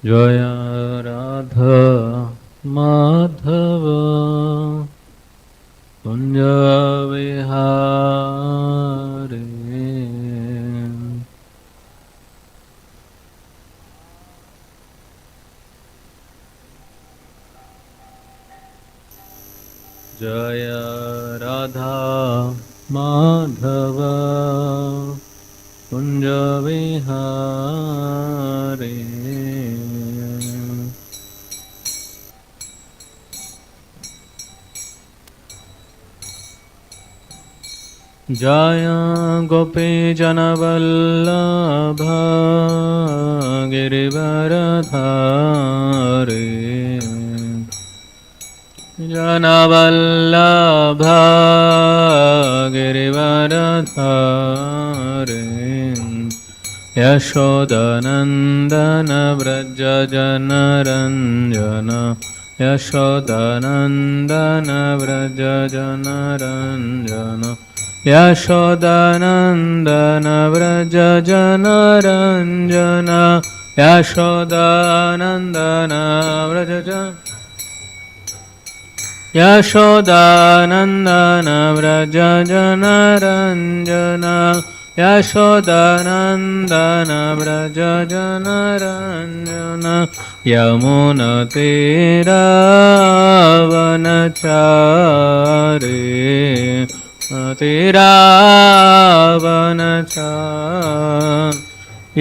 जय राधा माधव कुंज विहारी जय राधा माधव कुंज विहारी जय गोपी जनवल्लभ गिरिवरधारी जनवल्लभ गिरिवरधारी यशोदनन्दन व्रज जनरञ्जन यशोदनन्दन व्रज जनरञ्जन यशोदनन्दन व्रज जनरञ्जन यशोदनन्दन व्रज यशोदानन्दन व्रज जनरञ्जन यशोदानन्दन व्रज जनरञ्जन यमुनतीरावनचारी तीरावनचारी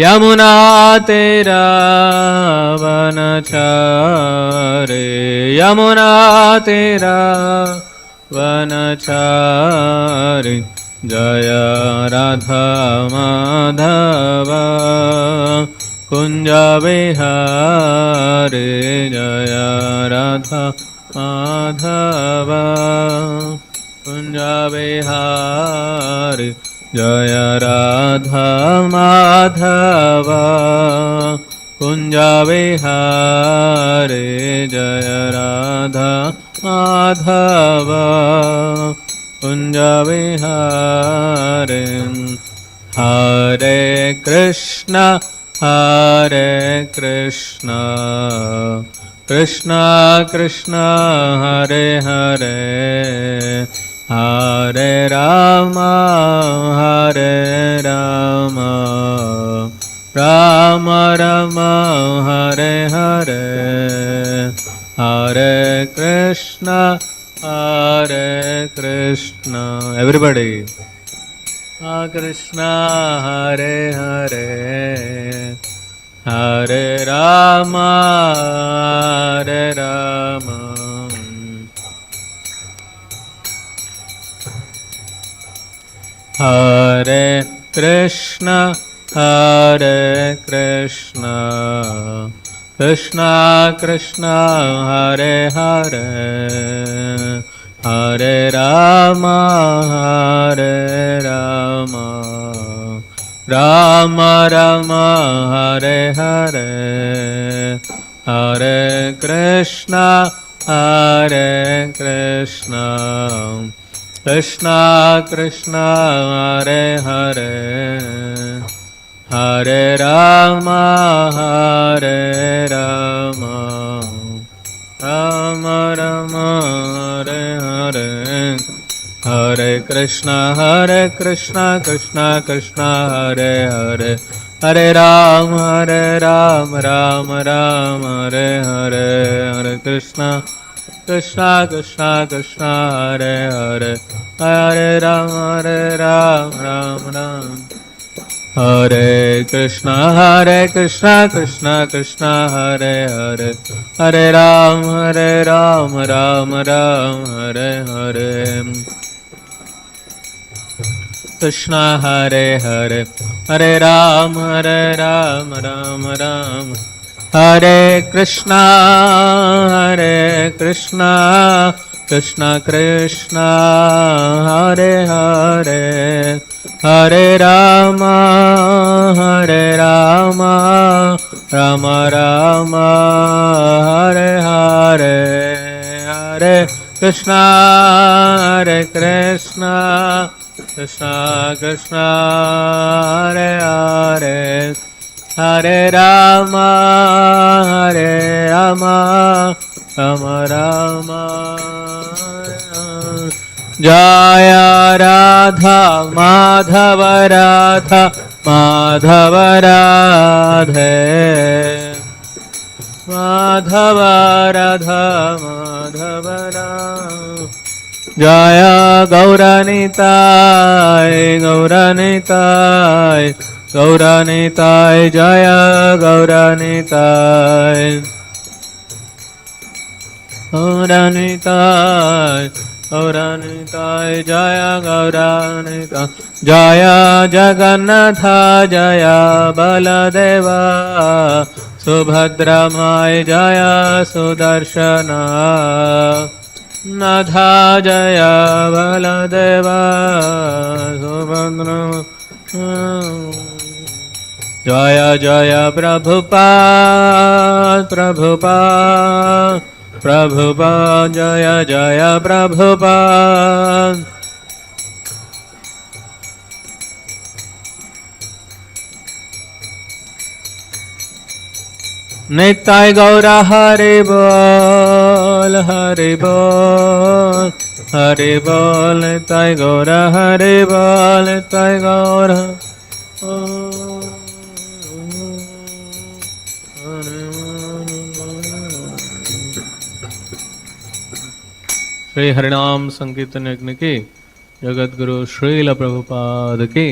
यमुना तीरावनचारी यमुना तीरावनचारी जय राधा माधव कुंज विहारी जय राधा माधव कुंज विहारी जय राधा माधव कुंज विहारी जय राधा माधव कुंज विहारी हरे कृष्ण कृष्ण कृष्ण हरे हरे हरे राम राम राम हरे हरे हरे कृष्ण everybody कृष्ण हरे हरे हरे राम हरे कृष्ण कृष्ण कृष्ण हरे हरे हरे राम राम राम हरे हरे हरे कृष्ण कृष्ण कृष्ण हरे हरे हरे राम राम राम हरे हरे हरे कृष्ण कृष्ण कृष्ण हरे हरे हरे राम राम राम हरे हरे हरे कृष्ण कृष्ण कृष्ण हरे हरे हरे राम राम राम हरे कृष्ण कृष्ण कृष्ण हरे हरे हरे राम राम हरे हरे कृष्ण हरे हरे हरे राम राम हरे Krishna Krishna Krishna Hare Hare Hare Ram Ram Hare Hare Hare Krishna Krishna Krishna Krishna Hare Hare Hare Rama, Hare Rama, Rama Rama, Hare Hare. Jaya Radha Madhava Radha Madhava Radhe Madhava Radha Madhava Radha. Jaya Gauranitai Gauranitai Gauranitai Jaya Gauranitai Gauranitai Gauranitai Jaya Gauranitai Jaya Jagannatha Jaya Baladeva Subhadramai Jaya Sudarshana Natha Jaya Baladeva Subhadra Jaya Jaya Prabhupada Prabhupada Prabhupada Jaya Jaya Prabhupada Nittai Gaura Hari Bol Hari Bol Hari Bol Nittai Gaura Hari Bol Nittai Gaura Shri हरिनाम संकीर्तन यज्ञ की जगत गुरु श्रील प्रभुपाद की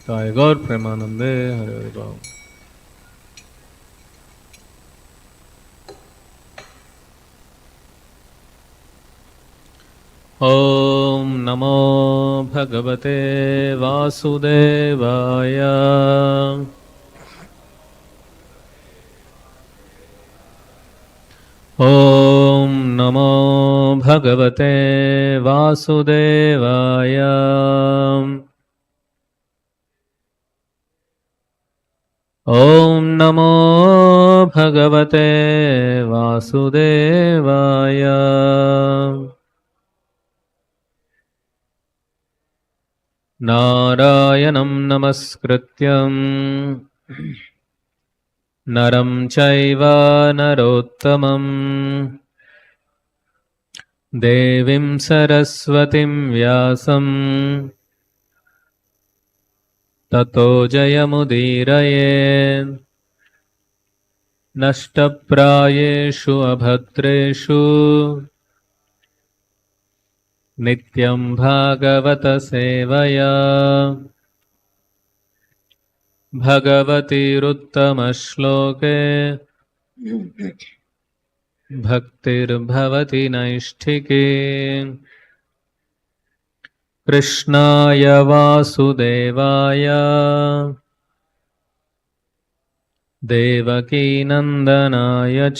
जय गौर प्रेमानंदे हरे हरे भाव। ओम नमो भगवते वासुदेवाय। ओम नमो भगवते वासुदेवाय। ओम नमो भगवते वासुदेवाय। नारायणं नमस्कृत्यं नरं चैव नरोत्तमं देवीं सरस्वतीं व्यासं ततो जयमुदीरयेत्। नष्टप्रायेषु अभद्रेषु नित्यं भागवत सेवया भगवतीरुत्तमश्लोके भक्तिर्भवति नैष्ठिकी। कृष्णाय वासुदेवाय देवकीनन्दनाय च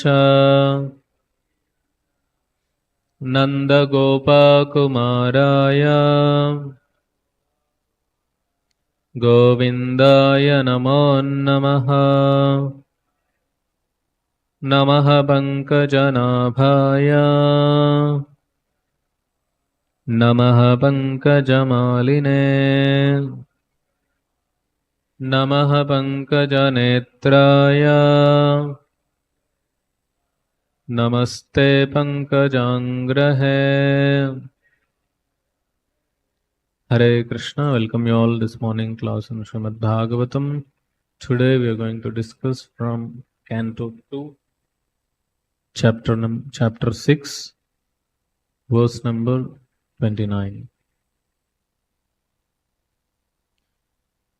नन्दगोपकुमाराय गोविन्दाय नमो नमः। नमः पङ्कजनाभाय नमः पङ्कजमालिने नमः पङ्कजनेत्राय नमस्ते पङ्कजाङ्ग्रहे। Hare Krishna, welcome you all this morning class in Śrīmad-Bhāgavatam. Today we are going to discuss from Canto 2, Chapter 6, verse number 29.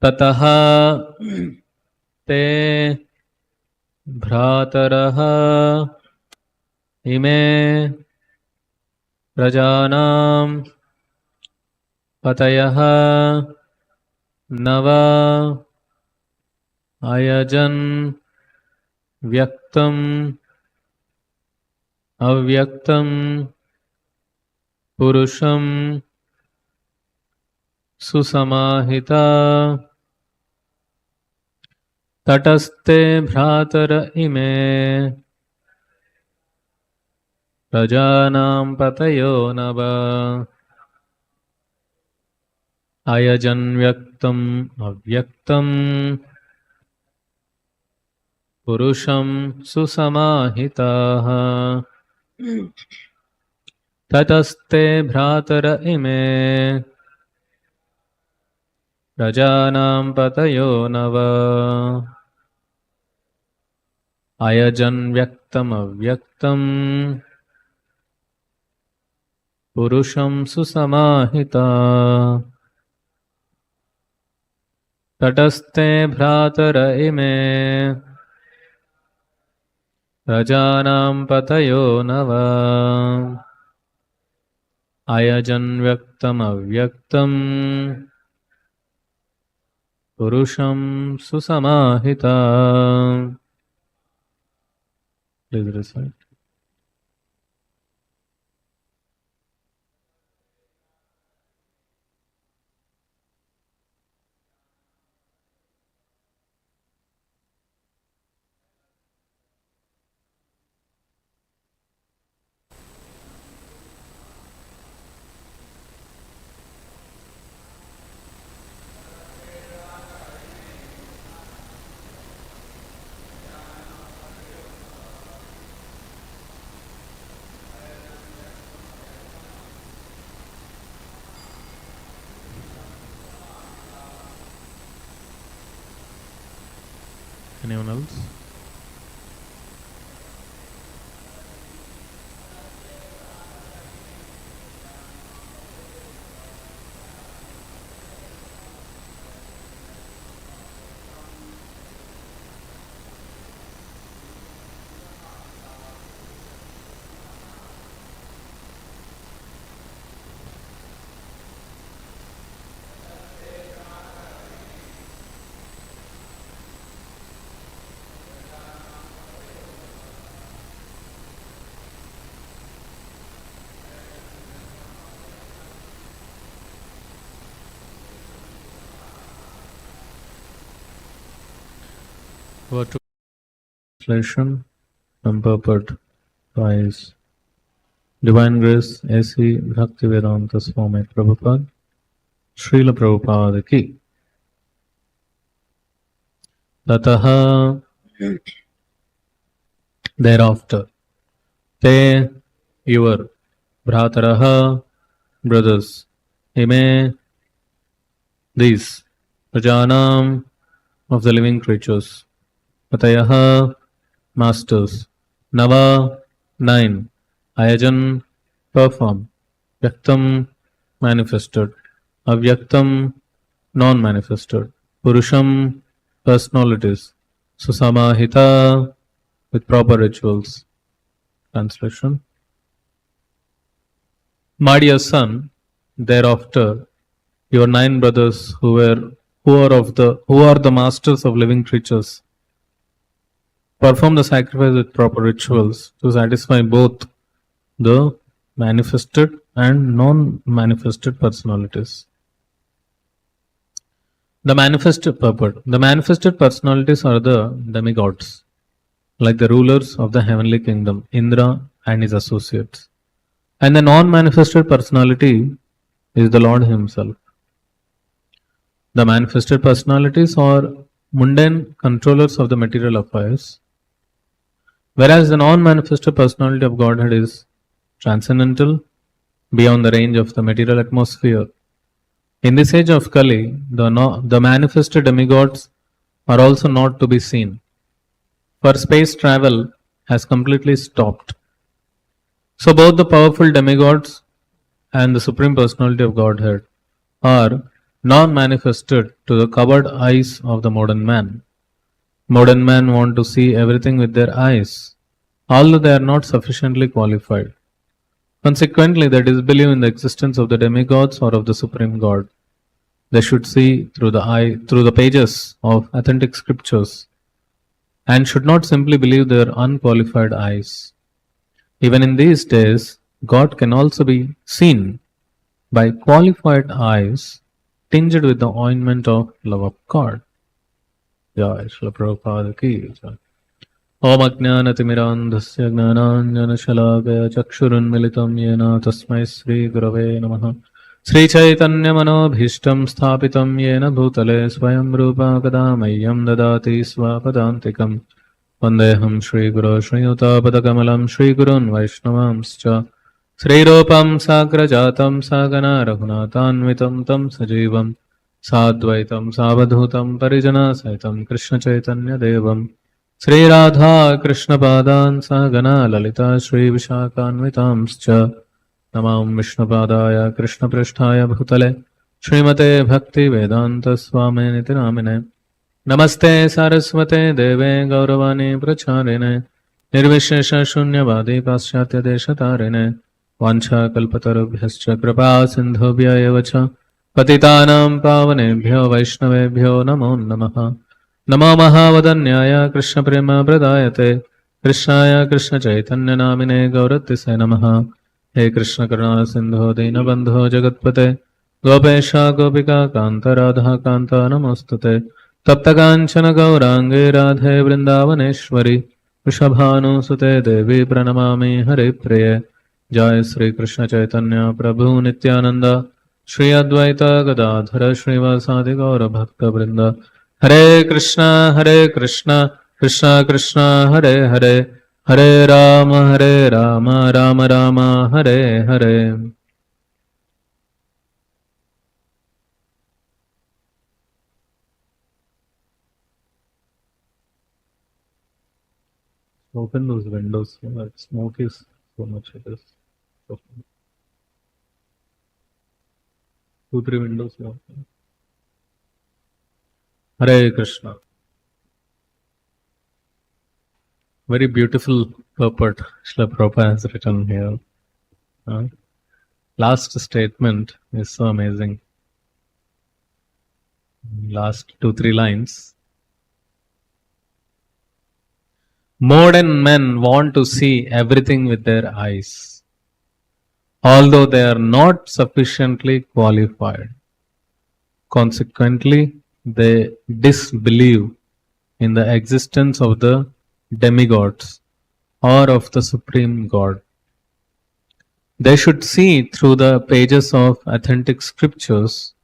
Tataha te bhrataraha ime rajanam patayah nava ayajan vyaktam avyaktam purusham susamahita tataste bhratara ime rajanam patayo nava ayajan vyaktam avyaktam पुरुषं सुसमाहिताः ततस्ते भ्रातर इमे प्रजानां पतयो नव अयजन् व्यक्तमव्यक्तम् पुरुषं सुसमाहिता तटस्थे भ्रातर इमे प्रजानां पतयो नव अयजन् व्यक्तमव्यक्तम् पुरुषं सुसमाहिता. Please recite. Anyone else? What translation and purport by His Divine Grace A.C. Bhaktivedanta Swami Prabhupada, Srila Prabhupada ki. Tataha, thereafter, te, your, bhrataraha, brothers, ime, these, prajanam, of the living creatures, Patayaha, masters, Nava, 9, Ayajan, perform, Vyaktam, manifested, Avyaktam, non-manifested, Purusham, personalities, Susamahita, with proper rituals. Translation. My dear son, thereafter, your 9 brothers who are the masters of living creatures, perform the sacrifice with proper rituals to satisfy both the manifested and non-manifested personalities. The manifested purport. The manifested personalities are the demigods, like the rulers of the heavenly kingdom, Indra and his associates. And the non-manifested personality is the Lord Himself. The manifested personalities are mundane controllers of the material affairs, whereas the non-manifested personality of Godhead is transcendental, beyond the range of the material atmosphere. In this age of Kali, the manifested demigods are also not to be seen, for space travel has completely stopped. So both the powerful demigods and the Supreme Personality of Godhead are non-manifested to the covered eyes of the modern man. Modern men want to see everything with their eyes, although they are not sufficiently qualified. Consequently, they disbelieve in the existence of the demigods or of the Supreme God. They should see through the pages of authentic scriptures, and should not simply believe their unqualified eyes. Even in these days, God can also be seen by qualified eyes tinged with the ointment of love of God. Jai Srila Prabhupada ki jai. Om Ajnanatimirandhasya Gnananjanashalakaya Chakshurunmilitam Yena Tasmai Sri Gurave Namaha. Sri Chaitanya Manobhishtam Sthapitam Yena Bhutale Swayam Rupa Kadamayyam Dadati Swapadantikam Vandeham Shri Guru Shri Utapadakamalaam Shri Gurun Vaishnavamscha Srirupam Sagrajatam Sagana Raghunatanvitam Tam Sajivam Sadvaitam Savadhutam Parijana Saitam Krishna Chaitanya Devam Sri Radha Krishna Padan Sagana Lalita Shri Vishakhanvitamscha Namam Vishnupadaya Krishna Pristhaya Bhutale Srimate Bhakti Vedanta Swami Niti Namine Namaste Saraswate Deve Gauravani Pracharine Nirvishesha Shunyavadi Paschatya Deshatarine Vancha Kalpatarubhyascha Kripa Sindhubhya Evacha Patitanam Pavanebhyo Vaishnavebhyo Namo Namaha Namo Mahavadanyaya Krishna Prema Pradayate Krishnaya Krishna Chaitanya Namine Gauratise Namaha He Krishna Karuna Sindho Dinabandho Jagatpate Gopesha Gopika Kanta Radha Kanta Namostute Tapta Kanchana Gaurange Radhe Vrindavaneshwari Vrishabhanu Sute Devi Pranamami Hare Priye Jai Sri Krishna Chaitanya Prabhu Nityananda Shri Advaita Gadadhara Srivasadi Gaura Bhakta Vrinda Hare Krishna Krishna Krishna Hare Hare Hare Rama Rama Rama Hare Hare. Open those windows. Smoke is so much. It is. Open. 2-3 windows. Open. Hare Krishna. Very beautiful purport Srila Prabhupada has written here. Last statement is so amazing. Last 2-3 lines. Modern men want to see everything with their eyes, although they are not sufficiently qualified. Consequently, they disbelieve in the existence of the demigods or of the Supreme God. They should see through the pages of authentic scriptures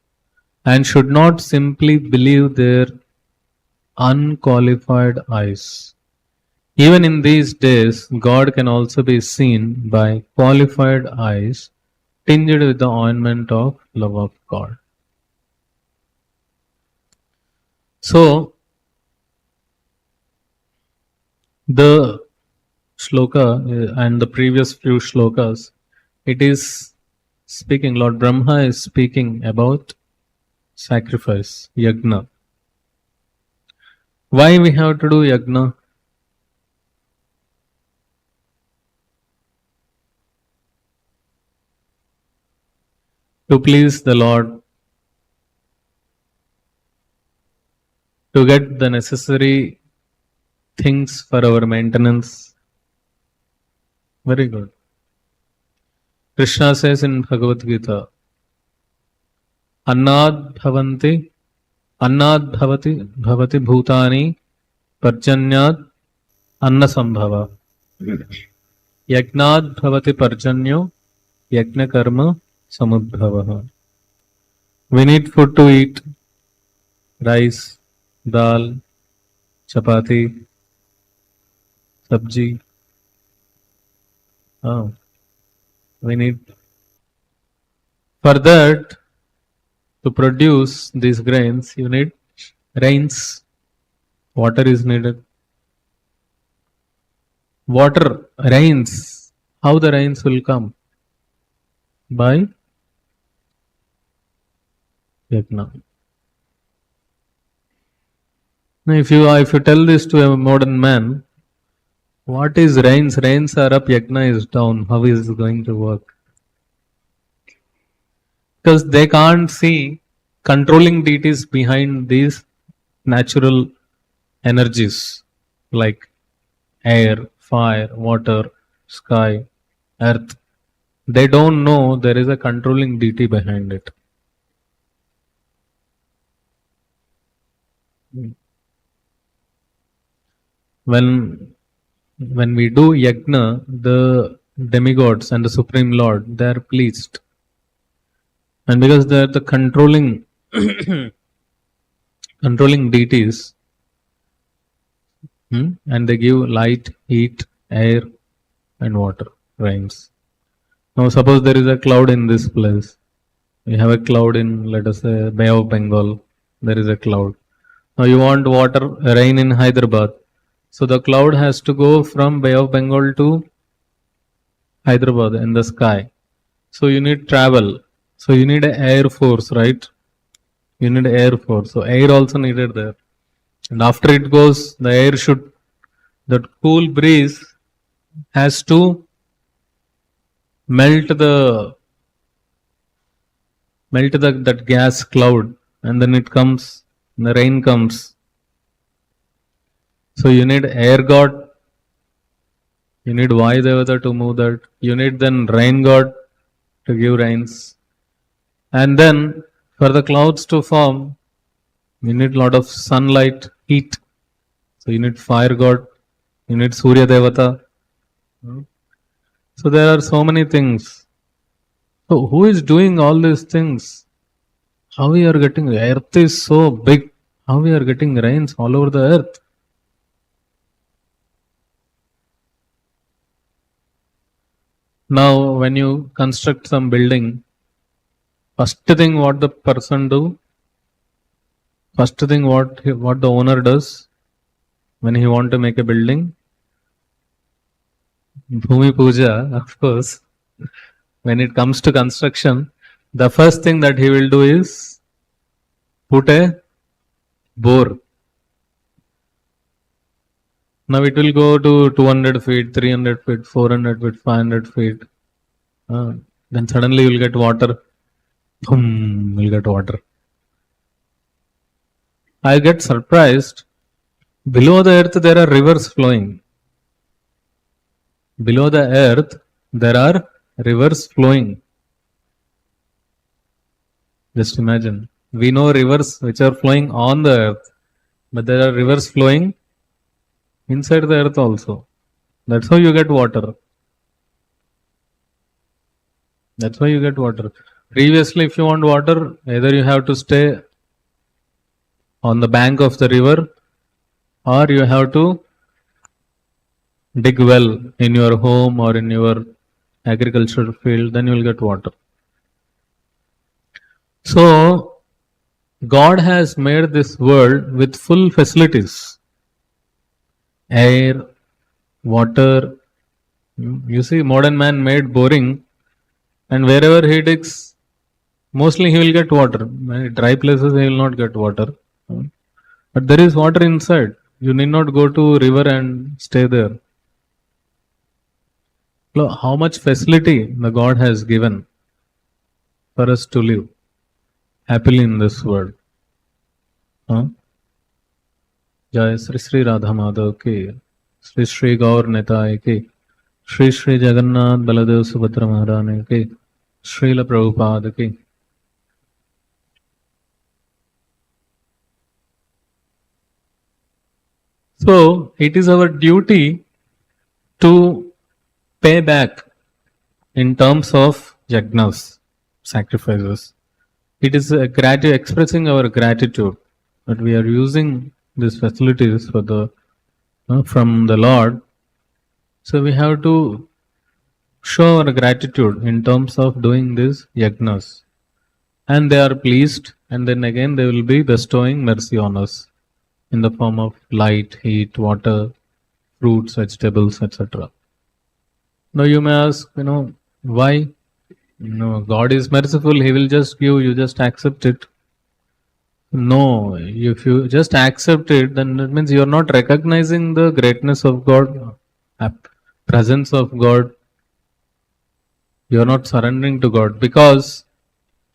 and should not simply believe their unqualified eyes. Even in these days, God can also be seen by qualified eyes tinged with the ointment of love of God. So, the shloka and the previous few shlokas, it is speaking, Lord Brahma is speaking about sacrifice, yajna. Why we have to do yajna? To please the Lord, to get the necessary things for our maintenance. Very good. Krishna says in Bhagavad Gita, Annad bhavati bhutani parjanyad anna sambhava. Yagnad bhavati parjanyo yajna karma samudbhava. We need food to eat, rice, dal, chapati, sabji. We need. For that, to produce these grains, you need rains. Water is needed. Water, rains. How the rains will come? By yajna. Now, if you tell this to a modern man, what is rains? Rains are up, yajna is down. How is it going to work? Because they can't see controlling deities behind these natural energies like air, fire, water, sky, earth. They don't know there is a controlling deity behind it. When we do yajna, the demigods and the Supreme Lord, they are pleased. And because they are the controlling deities, And they give light, heat, air, and water, rains. Now, suppose there is a cloud in this place. You have a cloud in, let us say, Bay of Bengal. There is a cloud. Now, you want water, rain in Hyderabad. So, the cloud has to go from Bay of Bengal to Hyderabad in the sky. So, you need travel. So, you need an air force, right? You need air force. So, air also needed there. And after it goes, the air should, that cool breeze has to melt that gas cloud, and then it comes, the rain comes. So you need air god, you need Vyasadeva to move that, you need then rain god to give rains, and then for the clouds to form, you need lot of sunlight, heat. So you need fire god, you need Surya Devata. So there are so many things. So who is doing all these things? How we are getting, the earth is so big, how we are getting rains all over the earth? Now when you construct some building, first thing what the person do, first thing what the owner does when he want to make a building, Bhumi Puja, of course, when it comes to construction, the first thing that he will do is put a bore. Now it will go to 200 feet, 300 feet, 400 feet, 500 feet. Then suddenly you will get water. Boom, you will get water. I get surprised. Below the earth there are rivers flowing. Below the earth there are rivers flowing. Just imagine. We know rivers which are flowing on the earth, but there are rivers flowing inside the earth also. That's how you get water. That's why you get water. Previously, if you want water, either you have to stay on the bank of the river, or you have to dig well in your home or in your agricultural field, then you will get water. So, God has made this world with full facilities. Air, water. You see, modern man made boring, and wherever he digs, mostly he will get water. Dry places he will not get water. But there is water inside. You need not go to river and stay there. Look, how much facility the God has given for us to live happily in this world. Jai Sri Sri Radha Madhav ki, Sri Sri Gaur Nitai ki, Sri Sri Jagannath Baladev Subhadra Maharani ki, Srila Prabhupada ki. So, it is our duty to pay back in terms of yajnas, sacrifices. It is expressing our gratitude that we are using these facilities for the from the Lord. So we have to show our gratitude in terms of doing these yajnas. And they are pleased, and then again they will be bestowing mercy on us in the form of light, heat, water, fruits, vegetables, etc. Now you may ask, why? God is merciful, He will just give, you just accept it. No, if you just accept it, then it means you are not recognizing the greatness of God, presence of God. You are not surrendering to God, because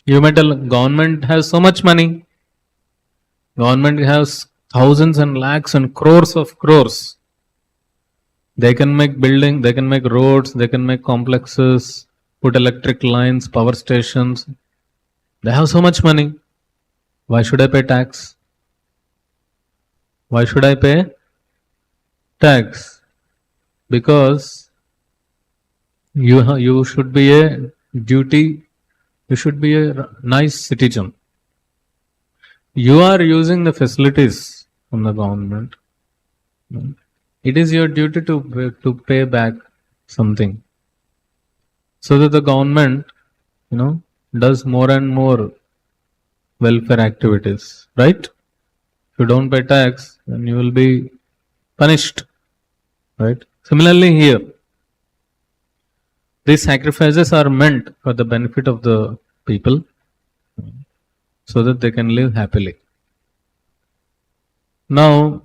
you may tell government has so much money. Government has thousands and lakhs and crores of crores. They can make buildings, they can make roads, they can make complexes, put electric lines, power stations. They have so much money. Why should I pay tax? Why should I pay tax? Because you should be a duty, you should be a nice citizen. You are using the facilities from the government. It is your duty to pay back something, so that the government, does more and more welfare activities, right? If you don't pay tax, then you will be punished, right? Similarly here, these sacrifices are meant for the benefit of the people, so that they can live happily. Now,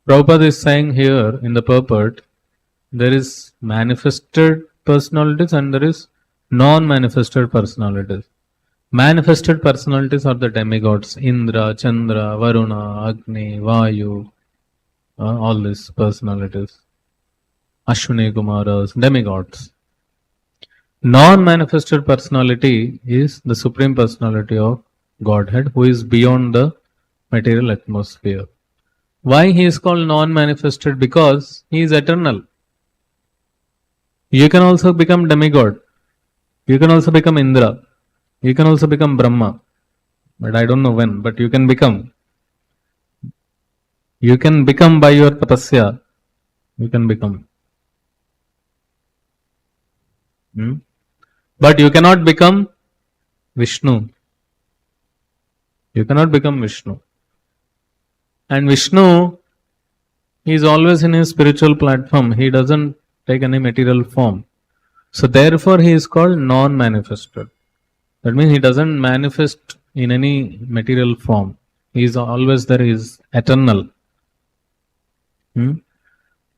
Prabhupada is saying here in the purport, there is manifested personalities and there is non-manifested personalities. Manifested personalities are the demigods, Indra, Chandra, Varuna, Agni, Vayu, all these personalities. Ashwini Kumaras, demigods. Non-manifested personality is the Supreme Personality of Godhead, who is beyond the material atmosphere. Why he is called non-manifested? Because he is eternal. You can also become demigod. You can also become Indra. You can also become Brahma. But I don't know when, but you can become. You can become by your tapasya. You can become. But you cannot become Vishnu. You cannot become Vishnu. And Vishnu is always in his spiritual platform. He doesn't take any material form. So therefore he is called non-manifested. That means he doesn't manifest in any material form. He is always there. He is eternal. He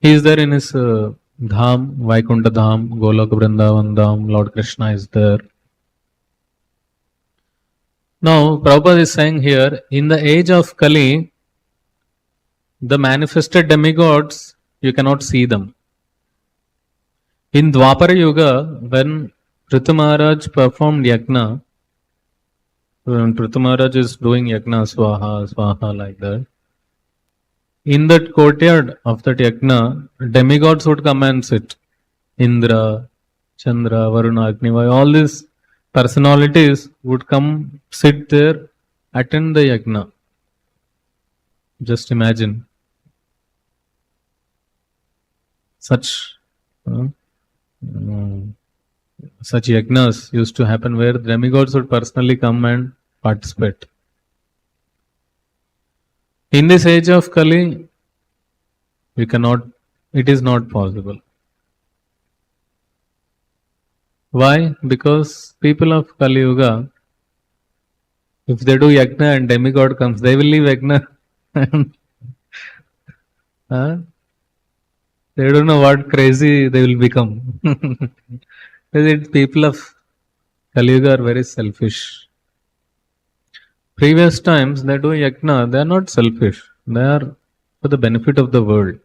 is there in his Dham, Vaikuntha Dham, Golok Vrindavan Dham, Lord Krishna is there. Now, Prabhupada is saying here, in the age of Kali, the manifested demigods, you cannot see them. In Dwapara Yuga, when Prithu Maharaj performed Yajna, when Prithu Maharaj is doing Yajna, Swaha, Swaha, like that, in that courtyard of that Yajna, demigods would come and sit. Indra, Chandra, Varuna, Agni, all these personalities would come, sit there, attend the Yajna. Just imagine. Such yajnas used to happen where demigods would personally come and participate. In this age of Kali, it is not possible. Why? Because people of Kali Yuga, if they do yajna and demigod comes, they will leave yajna. They don't know what crazy they will become. People of Kali Yuga are very selfish. Previous times they do yajna, they are not selfish. They are for the benefit of the world.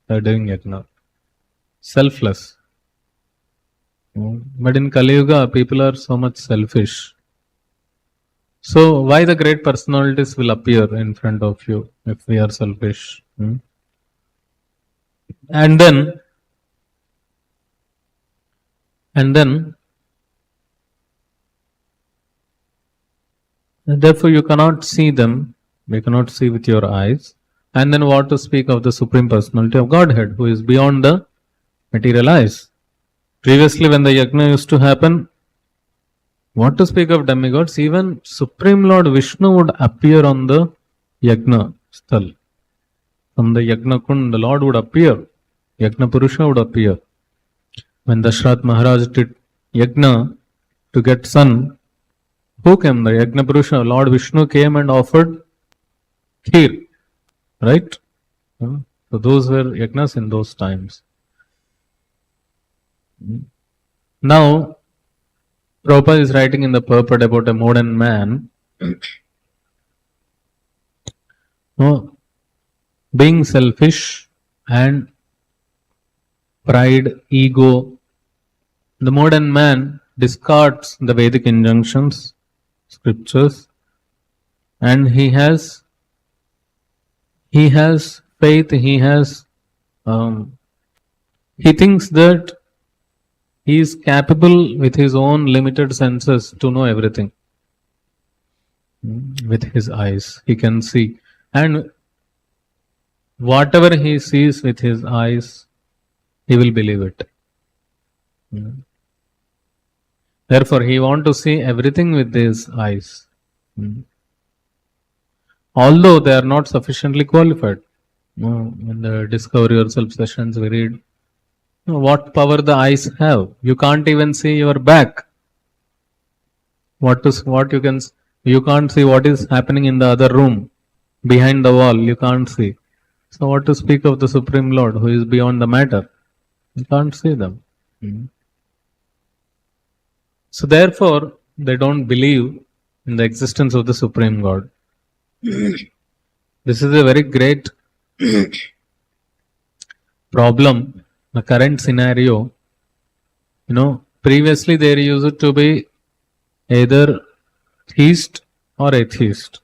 They are doing yajna. Selfless. But in Kali Yuga, people are so much selfish. So why the great personalities will appear in front of you if we are selfish? And then therefore you cannot see them, you cannot see with your eyes. And then what to speak of the Supreme Personality of Godhead, who is beyond the material eyes. Previously when the yajna used to happen, what to speak of demigods, even Supreme Lord Vishnu would appear on the yajna stal. From the yajna kund, the Lord would appear. Yajna Purusha would appear. When Dashrath Maharaj did yajna to get son, who came? The Yajna Purusha, Lord Vishnu came and offered kheer. Right? So those were yajnas in those times. Now, Prabhupada is writing in the purport about a modern man being selfish and pride, ego. The modern man discards the Vedic injunctions, scriptures, and he has faith, he thinks that he is capable with his own limited senses to know everything. with his eyes. He can see. And whatever he sees with his eyes, he will believe it. Therefore, he wants to see everything with his eyes. Although they are not sufficiently qualified. In the Discover Yourself sessions, we read what power the eyes have. You can't even see your back. You can't see what is happening in the other room, behind the wall. You can't see. So, what to speak of the Supreme Lord, who is beyond the matter? You can't see them. So, therefore, they don't believe in the existence of the Supreme God. This is a very great problem. The current scenario, previously there used to be either theist or atheist.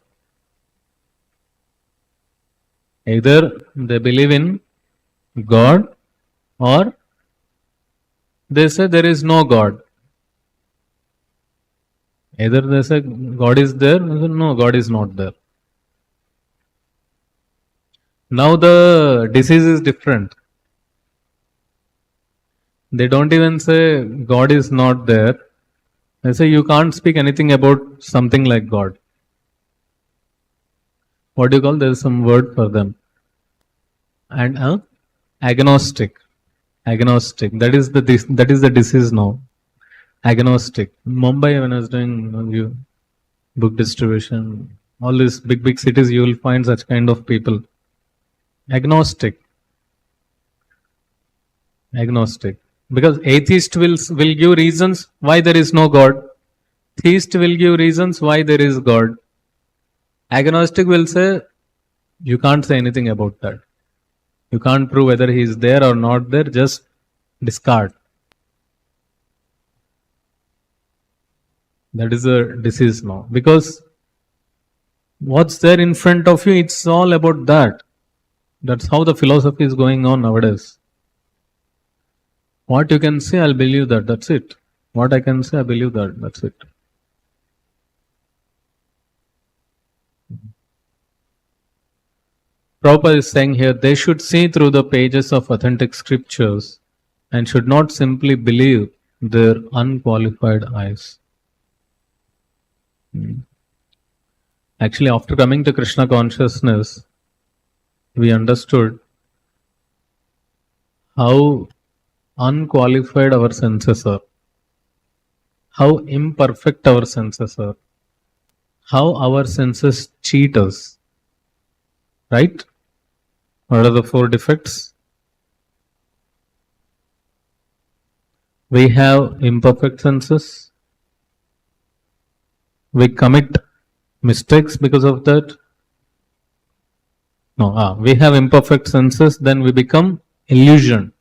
Either they believe in God or they say there is no God. Either they say God is there, no, God is not there. Now the disease is different. They don't even say God is not there. They say you can't speak anything about something like God. What do you call? There is some word for them. And agnostic. Agnostic. That is the disease now. Agnostic. Mumbai, when I was doing book distribution, all these big cities, you will find such kind of people. Agnostic. Agnostic. Because atheist will give reasons why there is no God. Theist will give reasons why there is God. Agnostic will say, you can't say anything about that. You can't prove whether he is there or not there, just discard. That is a disease now. Because what's there in front of you, it's all about that. That's how the philosophy is going on nowadays. What you can say, I'll believe that. That's it. What I can say, I believe that. That's it. Prabhupada is saying here, they should see through the pages of authentic scriptures and should not simply believe their unqualified eyes. Actually, after coming to Krishna consciousness, we understood how unqualified our senses are, how imperfect our senses are, how our senses cheat us. Right? What are the 4 defects? We have imperfect senses. We commit mistakes because of that. We have imperfect senses, then we become illusioned.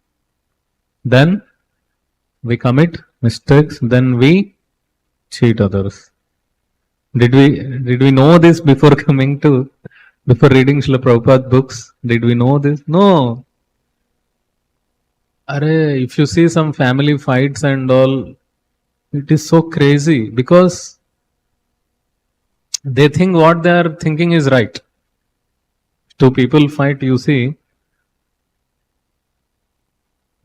Then we commit mistakes, then we cheat others. Did we know this before reading Srila Prabhupada books? Did we know this? No. If you see some family fights and all, it is so crazy because they think what they are thinking is right. 2 people fight, you see,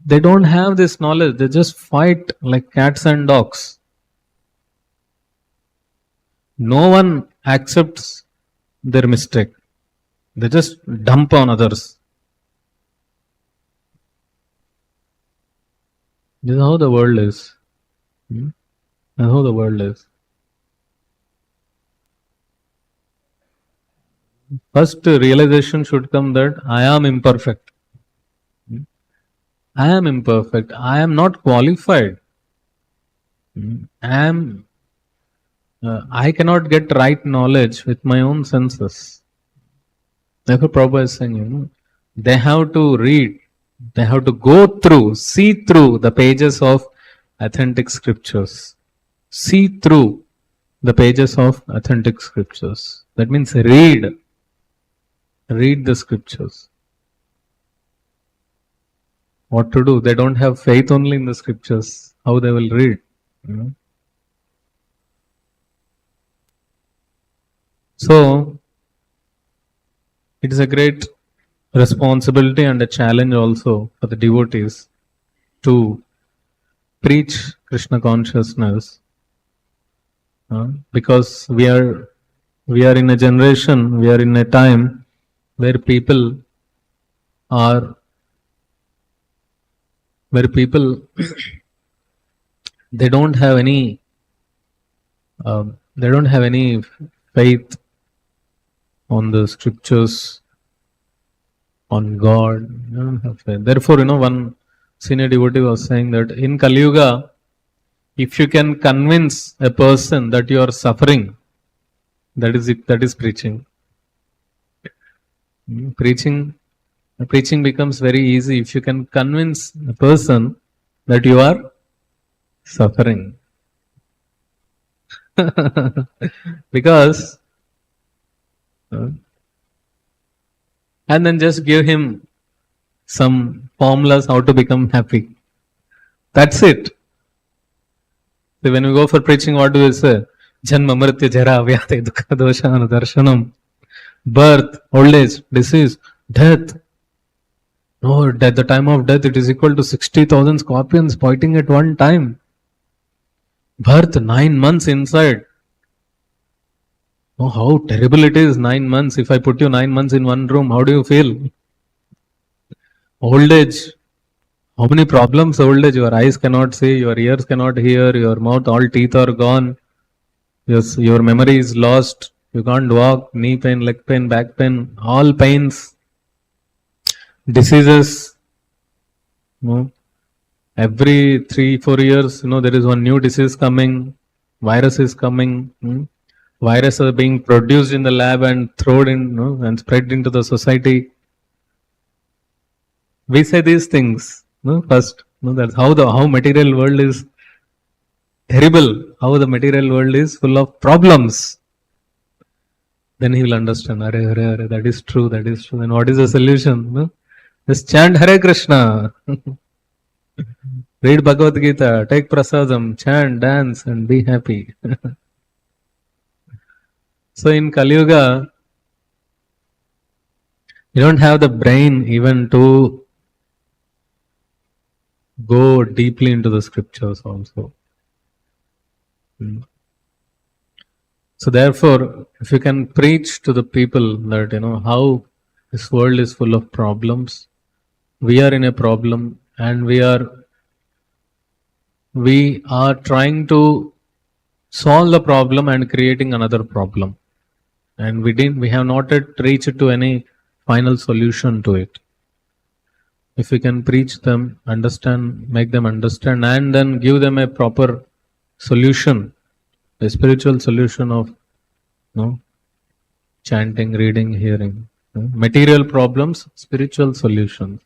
they don't have this knowledge. They just fight like cats and dogs. No one accepts their mistake. They just dump on others. This is how the world is. That's how the world is. First realization should come that I am imperfect. I am imperfect. I am not qualified. I cannot get right knowledge with my own senses. Therefore, Prabhupada is saying, they have to read, they have to go through, see through the pages of authentic scriptures. See through the pages of authentic scriptures. That means read the scriptures. What to do? They don't have faith only in the scriptures. How they will read? So, it is a great responsibility and a challenge also for the devotees to preach Krishna consciousness, because we are in a generation, we are in a time where people are they don't have any faith on the scriptures, on God. They don't have faith. Therefore, one senior devotee was saying that in Kali Yuga, if you can convince a person that you are suffering, that is it. That is preaching. Preaching becomes very easy if you can convince a person that you are suffering. Because and then just give him some formulas how to become happy. That's it. So when we go for preaching, what do we say? Janma mrityu jara vyati dukha dosha darshanam. Birth, old age, disease, death. No, at the time of death, it is equal to 60,000 scorpions fighting at one time. Birth, 9 months inside. Oh, how terrible it is, 9 months. If I put you 9 months in one room, how do you feel? Old age. How many problems old age? Your eyes cannot see, your ears cannot hear, your mouth, all teeth are gone. Yes, your memory is lost. You can't walk, knee pain, leg pain, back pain, all pains. Diseases. No? Every 3-4 years, there is one new disease coming. Virus is coming. Viruses are being produced in the lab and thrown in, and spread into the society. We say these things first. That's how material world is terrible. How the material world is full of problems. Then he will understand. Hare, that is true. That is true. Then what is the solution? Just chant Hare Krishna. Read Bhagavad Gita. Take prasadam. Chant, dance, and be happy. So in Kali Yuga, you don't have the brain even to go deeply into the scriptures also. So therefore, if you can preach to the people that, how this world is full of problems, we are in a problem, and we are trying to solve the problem and creating another problem. And we have not yet reached to any final solution to it. If we can preach them, understand, make them understand, and then give them a proper solution, a spiritual solution of chanting, reading, hearing, material problems, spiritual solutions.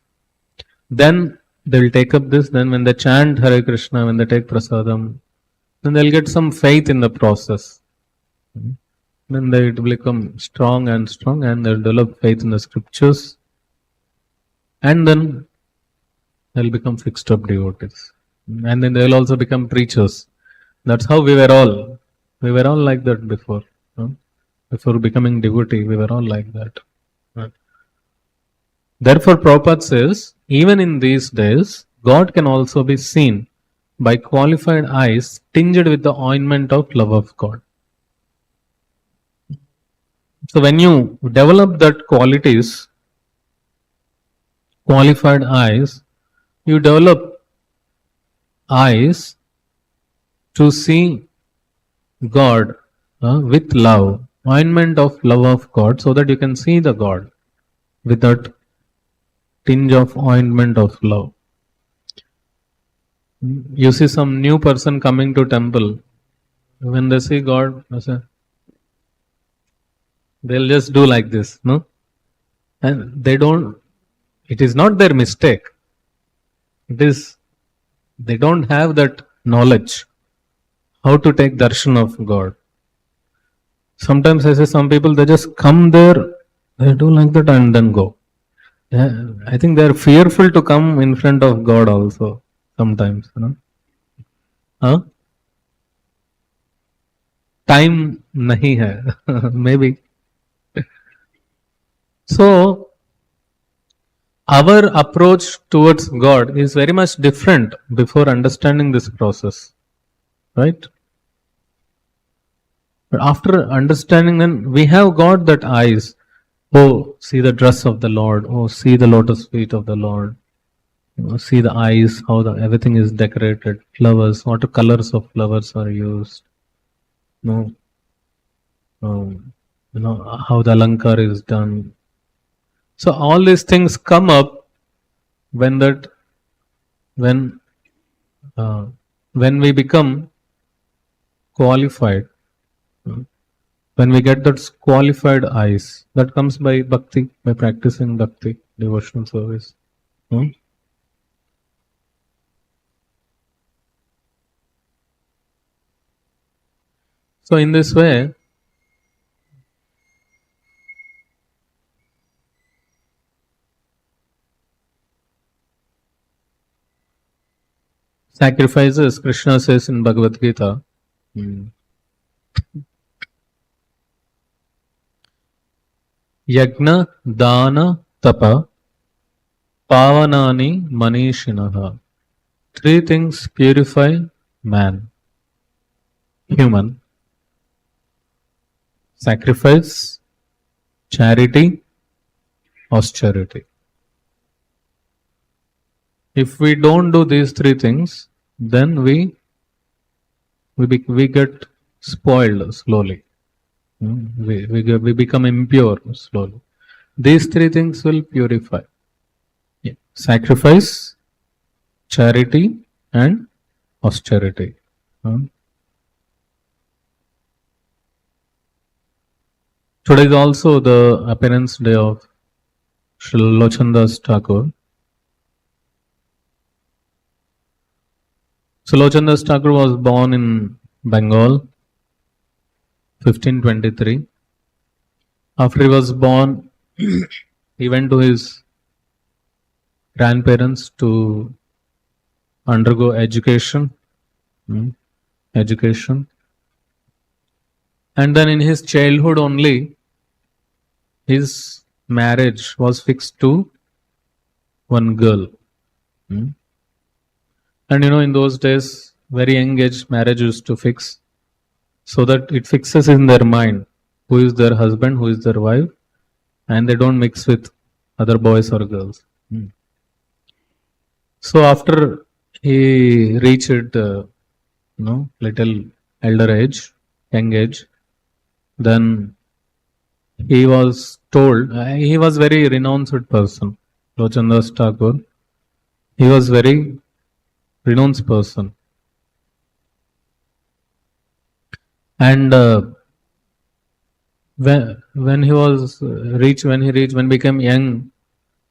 Then they will take up this. Then when they chant Hare Krishna, when they take prasadam, then they'll get some faith in the process. Then they will become strong, and they'll develop faith in the scriptures. And then they'll become fixed up devotees. And then they'll also become preachers. That's how we were all. We were all like that before. Before becoming devotee, we were all like that. Therefore, Prabhupada says, even in these days, God can also be seen by qualified eyes tinged with the ointment of love of God. So when you develop that qualities, qualified eyes, you develop eyes to see God with love, ointment of love of God, so that you can see the God with that tinge of ointment of love. You see some new person coming to temple, when they see God, they'll just do like this, no? And it is not their mistake. It is, they don't have that knowledge how to take darshan of God. Sometimes I say some people, they just come there, they do like that and then go. Yeah, I think they are fearful to come in front of God also sometimes. Time nahi hai. Maybe. So, our approach towards God is very much different before understanding this process. Right? But after understanding, then we have got that eyes. Oh, see the dress of the Lord. Oh, see the lotus feet of the Lord. See the eyes, how everything is decorated. Flowers, what colors of flowers are used. No, how the alankar is done. So all these things come up when that when uh, when we become qualified. When we get that qualified eyes, that comes by bhakti, by practicing bhakti, devotional service. So in this way, sacrifices, Krishna says in Bhagavad Gita, Yagna, Dana, Tapa, Pavanani, Manishinaha. 3 things purify man, human. Sacrifice, charity, austerity. If we don't do these 3 things, then we get spoiled slowly. We become impure slowly. These 3 things will purify. Sacrifice, charity, and austerity. Today is also the appearance day of Sri Lochandas Thakur. So Lochandas Thakur was born in Bengal, 1523. After he was born, he went to his grandparents to undergo education. And then in his childhood only, his marriage was fixed to one girl. And in those days, very young age, marriage used to fix, so that it fixes in their mind who is their husband, who is their wife, and they don't mix with other boys or girls. So after he reached little elder age, young age, then he was told, he was very renounced person, Lochandas Thakur. He was very renounced person. And when he became young,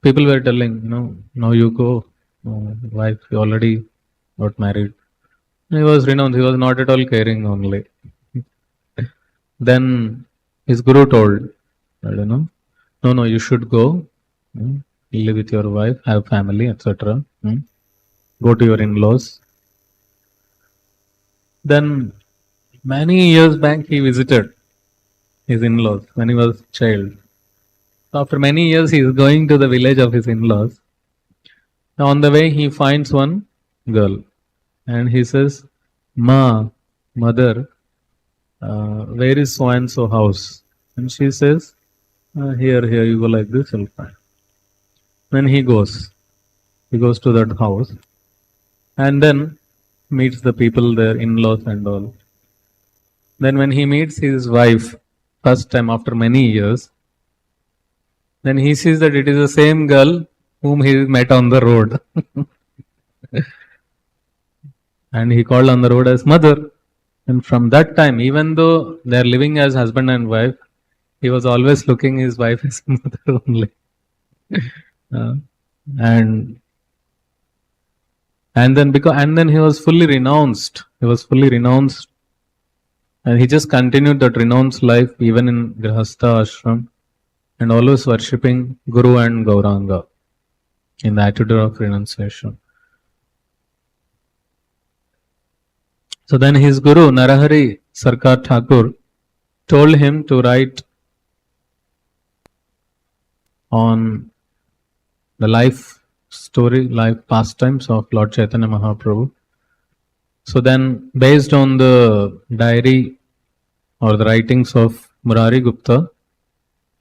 people were telling, now you go, wife, you already got married. He was renounced, he was not at all caring only. Then his guru told, no, you should go, live with your wife, have family, etc. Go to your in-laws. Then many years back he visited his in-laws when he was a child. So after many years he is going to the village of his in-laws. Now on the way he finds one girl and he says, mother, where is so and so house? And she says, here you go like this, you'll find. Then he goes to that house and then meets the people there, in-laws and all. Then when he meets his wife first time after many years, then he sees that it is the same girl whom he met on the road. And he called on the road as mother. And from that time, even though they are living as husband and wife, he was always looking his wife as mother only. And then he was fully renounced. And he just continued that renounced life even in Grihastha ashram and always worshipping Guru and Gauranga in the attitude of renunciation. So then his Guru Narahari Sarkar Thakur told him to write on the life story, life pastimes of Lord Chaitanya Mahaprabhu. So then, based on the diary or the writings of Murari Gupta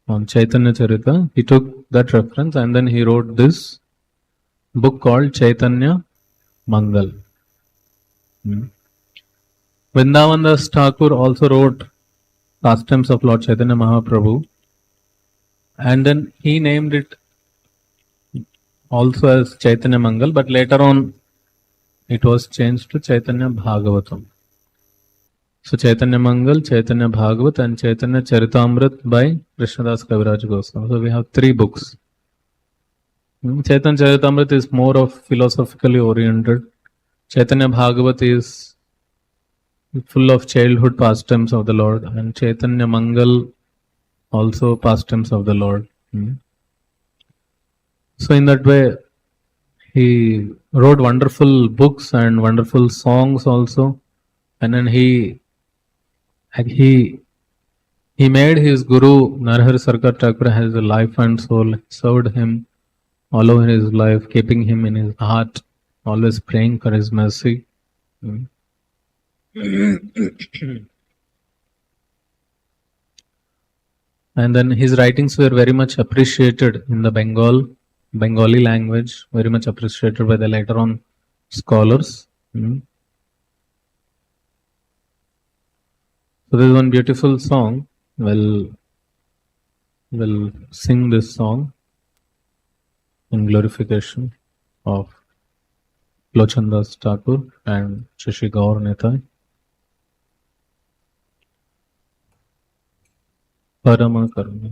on Chaitanya Charita, he took that reference and then he wrote this book called Chaitanya Mangal. Vrindavan Das Thakur also wrote pastimes of Lord Chaitanya Mahaprabhu, and then he named it also as Chaitanya Mangal, but later on it was changed to Chaitanya Bhāgavatam. So Chaitanya Mangal, Chaitanya Bhagavat and Chaitanya Charitamrit by Krishnadas Kaviraj Goswami. So we have 3 books. Chaitanya Charitamrit is more of philosophically oriented. Chaitanya Bhagavat is full of childhood pastimes of the Lord, and Chaitanya Mangal also pastimes of the Lord. So in that way, he wrote wonderful books and wonderful songs also, and then he made his Guru Narhari Sarkar Thakur as a life and soul, served him all over his life, keeping him in his heart, always praying for his mercy. And then his writings were very much appreciated in the Bengali language, very much appreciated by the later on scholars. So there is one beautiful song. We'll sing this song in glorification of Lochandas Thakur and Shashi Gaur Netai. Parama Karma.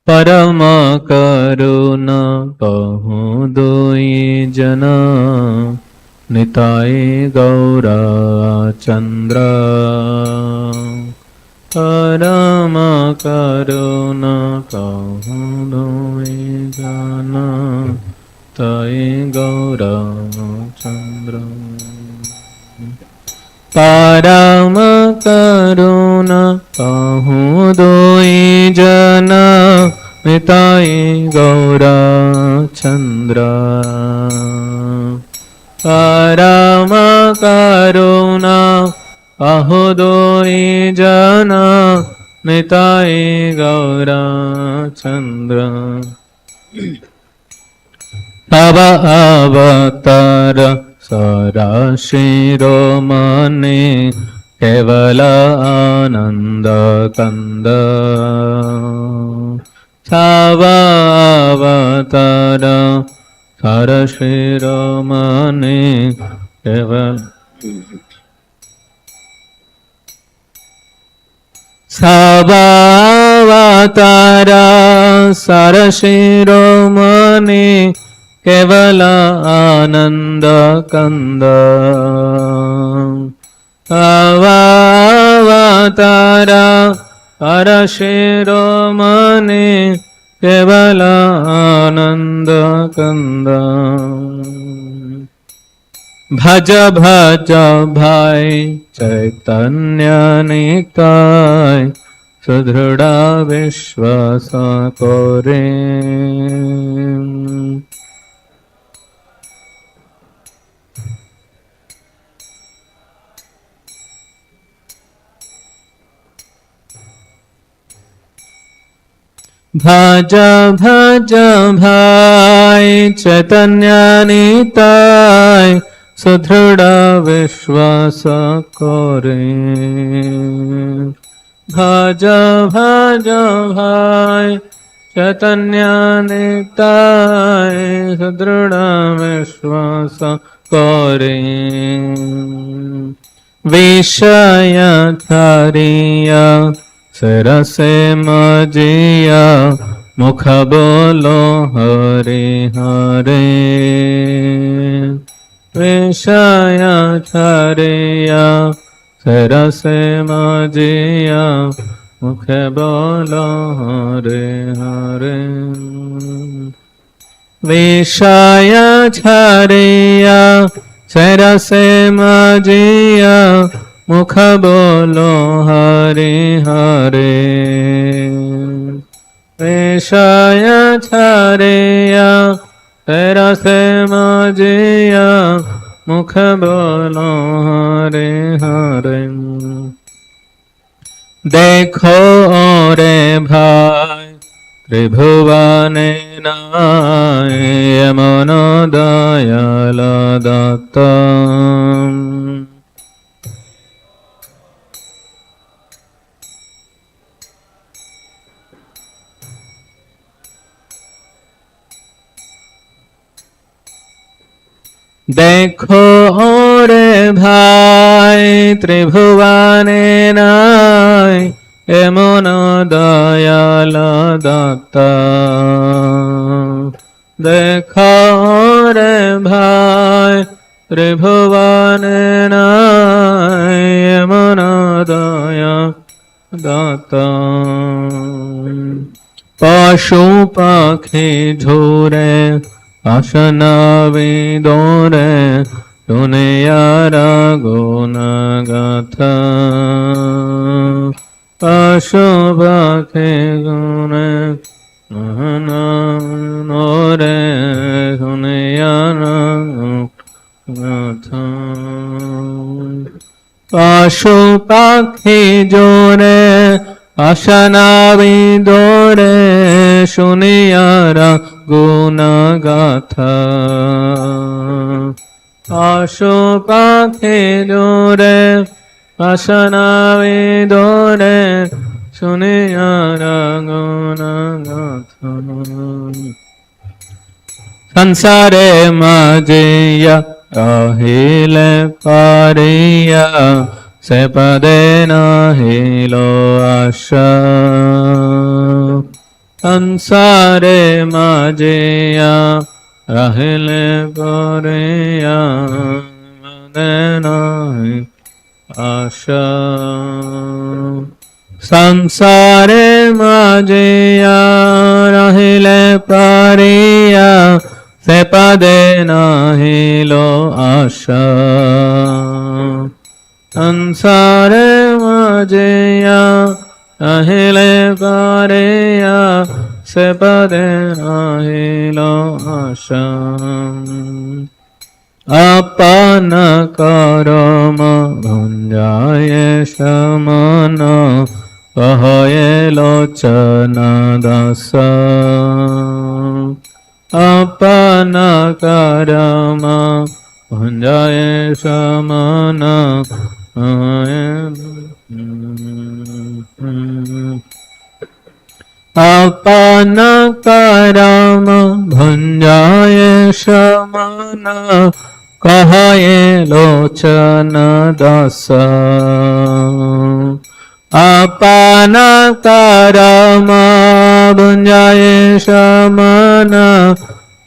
Parama Karuna Kahu Doi Jana Nitai Gaura Chandra. Parama Karuna Kahu Doi Jana Tai Gaura Chandra. Parama Karuna Kahu Doi Jana Nitai Gaura Chandra. Parama Karuna Kahu Doi Jana Nitai Gaura Chandra. Tava Avatara Sara Shiromane Kevala Ananda Kanda. Tava Avatara Sara Shiromane Kevala Sabavatara Sara Shiromane Kevala Ananda Kanda. Avatara Arashiromane Kevala Ananda Kanda. Bhaja Bhaja Bhai Chaitanya Nitai Sudhrida Vishwasa Kore. Bhaja Bhaja Bhai Chaitanya Nitai Sudhrida Vishwasa Kore. Bhaja Bhaja Bhai Chaitanya Nitai Sudhrida Vishwasa Kore. Vishaya Thariya Sarase Majiya Mukha Bolo Hare Hare. Vishaya Thariya Sarase Majiya Mukha Bolo Hare Hare. Vishaya chariya sarase majiya mukha bolo Hare Hare. Vishaya chariya sarase majiya mukha bolo Hare Hare. देखो रे भाई त्रिभुवने नाय मन दयाल दत्त. देखो रे भाई त्रिभुवने नाय এমন দয়াল দাতা. দেখো রে ভাই ত্রিভুবনে নাই এমন দয়া দাতা. পশু পাখি ঝরে আসনা বিদরে দুনিয়ার গুণ গাথা. পশু পাখি গুণে নরে দুনিয়ার গাথা. পশু পাখি জোরে আসনা বিদরে শুনিয়ারা গুণ গাথা. পশু পাখি জোরে আসনা বিদরে শুনিয়ারা গুণ গাথা. সংসারে মাজিয়া রহিলে পারিয়া সে পদে নাহিল আশা. সংসারে মাজিয়া রহিলে পারিয়া পদে নাহি আশা. সংসারে মাজিয়া রহিলে পারিয়া সে পদে নাহিল আশা. সংসারে মাজিয়া রহিলে পারিয়া সে পদে নাহিল আশা. আপন করম ভঞ্জায় সমন কহয়ে লোচন দাস. আপন করম ভঞ্জায় সমন আপন করম ভঞ্জায় সমন কহয়ে লোচন দাস. আপন করম ভঞ্জায় সমন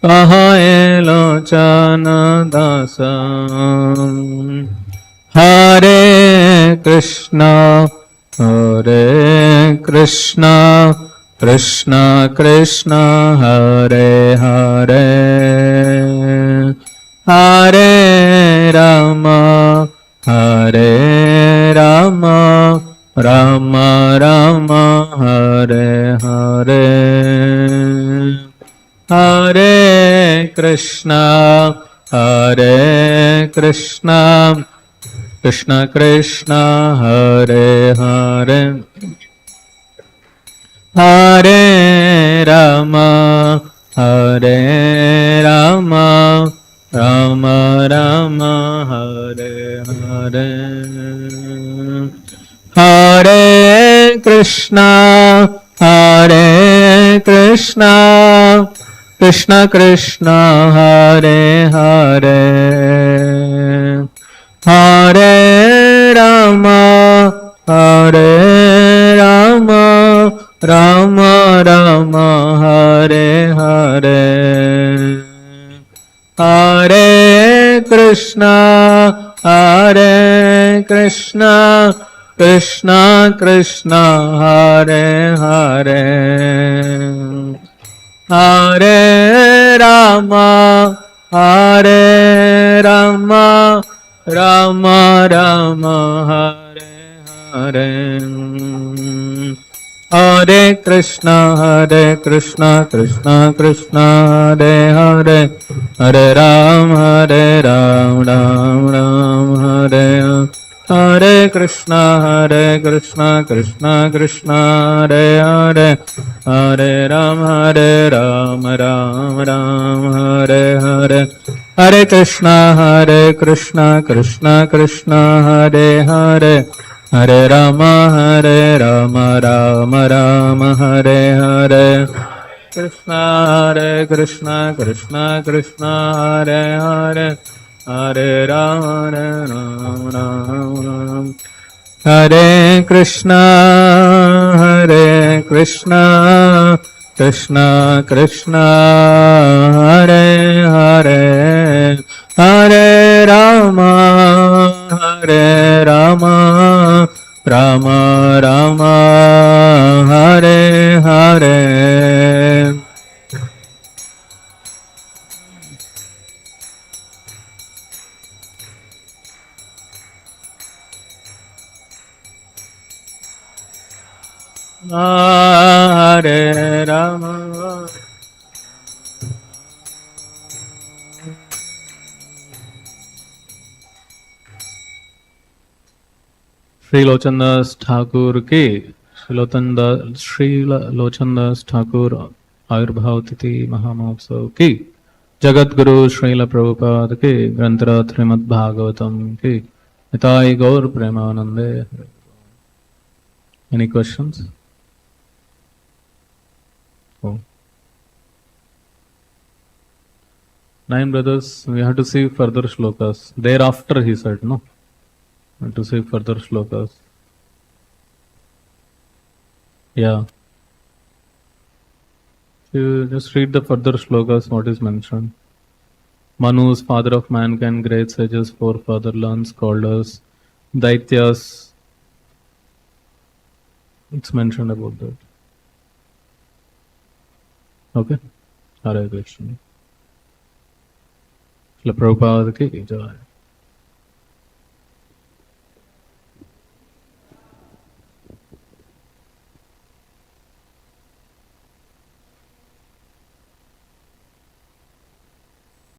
কহয়ে লোচন দাস. হরে কৃষ্ণ হরে কৃষ্ণ কৃষ্ণ কৃষ্ণ হরে হরে. হরে রাম হরে রাম রাম রাম হরে হরে. হরে কৃষ্ণ হরে কৃষ্ণ কৃষ্ণ কৃষ্ণ হরে হরে. হরে রাম হরে রাম রাম রাম হরে হরে. হরে কৃষ্ণ হরে কৃষ্ণ কৃষ্ণ কৃষ্ণ হরে হরে. হরে রাম হরে রাম রাম রাম হরে হরে. হরে কৃষ্ণ হরে কৃষ্ণ কৃষ্ণ কৃষ্ণ হরে হরে. হরে Ram Rama, Hare Rama, Rama Rama, Hare Hare. Hare Krishna, Krishna Krishna, Hare Hare, Hare Ram, Ram Hare Hare. Hare Krishna, Krishna Krishna, Hare Hare, Hare Ram, Ram Hare Hare. Hare Krishna, Krishna Krishna, Hare Hare, Hare Rama, Rama Hare Hare. Krishna, Krishna Krishna, Hare Hare, Hare Rama, Ram. Hare Krishna, Krishna Krishna, Hare Hare, Hare Rama, Rama Hare Hare. Hare Rama. Sri Lochandas Thakur ki, Sri Lochandas Thakur Ayurbhav Tithi Mahamahotsav ki, Jagat Guru Srila Prabhupada ki, Granthara Śrīmad-Bhāgavatam ki, Nitai Gaur Premanande. Any questions? Oh. 9 brothers, we have to see further shlokas. Thereafter he said, no? We have to see further shlokas. Yeah. You just read the further shlokas, what is mentioned. Manus, father of mankind, great sages, four fatherlands, scholars, Daityas. It's mentioned about that. Okay? Hare Krishna. Prabhupada ki jai.